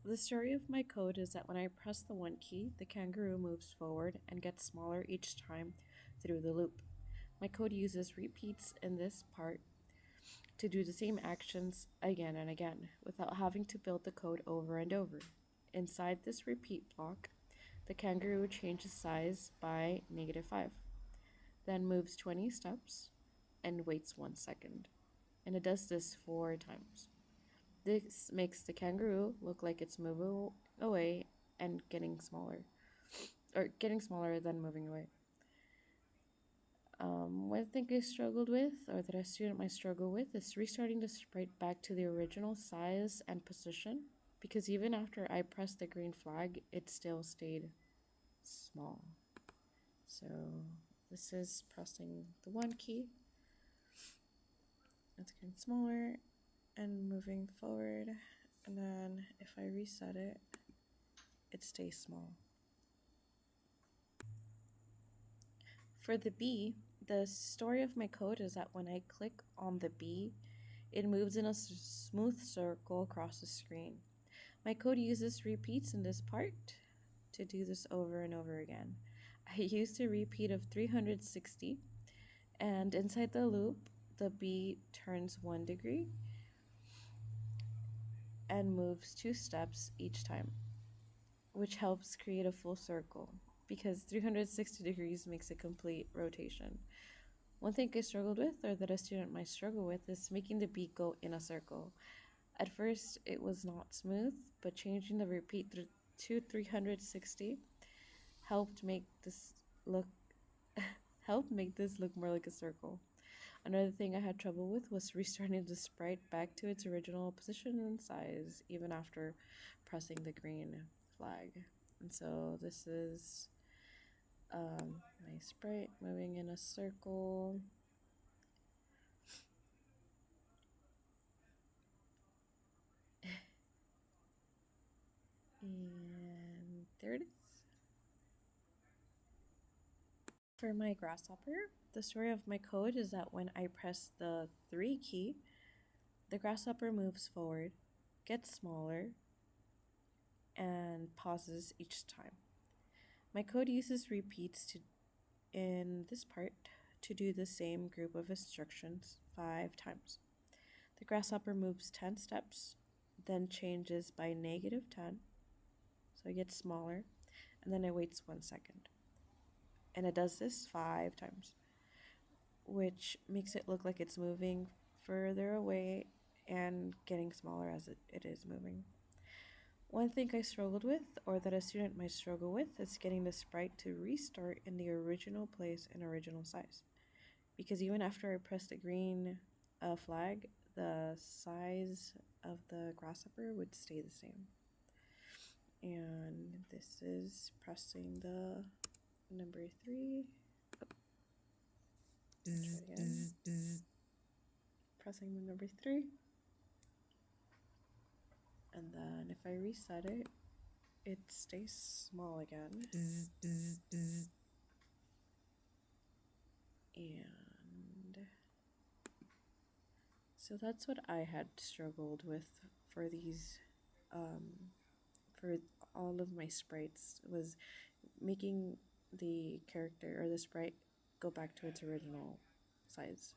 The story of my code is that when I press the 1 key, the kangaroo moves forward and gets smaller each time through the loop. My code uses repeats in this part to do the same actions again and again without having to build the code over and over. Inside this repeat block, the kangaroo changes size by -5, then moves 20 steps and waits 1 second. And it does this 4 times. This makes the kangaroo look like it's moving away and getting smaller, or getting smaller than moving away. What I think I struggled with, or that a student might struggle with, is restarting the sprite back to the original size and position, because even after I pressed the green flag, it still stayed small. So this is pressing the 1 key, it's getting smaller and moving forward, and then if I reset it, it stays small. For the B, the story of my code is that when I click on the B, it moves in a smooth circle across the screen. My code uses repeats in this part to do this over and over again. I used a repeat of 360, and inside the loop, the B turns 1 degree and moves 2 steps each time, which helps create a full circle because 360 degrees makes a complete rotation. One thing I struggled with, or that a student might struggle with, is making the beat go in a circle. At first, it was not smooth, but changing the repeat to 360 helped make this look more like a circle. Another thing I had trouble with was restarting the sprite back to its original position and size, even after pressing the green flag. And so this is my sprite moving in a circle. And there it is. For my grasshopper, the story of my code is that when I press the 3 key, the grasshopper moves forward, gets smaller, and pauses each time. My code uses repeats in this part to do the same group of instructions 5 times. The grasshopper moves 10 steps, then changes by -10, so it gets smaller, and then it waits 1 second. And it does this 5 times, which makes it look like it's moving further away and getting smaller as it is moving. One thing I struggled with, or that a student might struggle with, is getting the sprite to restart in the original place and original size. Because even after I press the green flag, the size of the grasshopper would stay the same. And this is pressing the number 3. Pressing the number 3. And then if I reset it, it stays small again. And so that's what I had struggled with for these, for all of my sprites, was making the character or the sprite go back to its original size.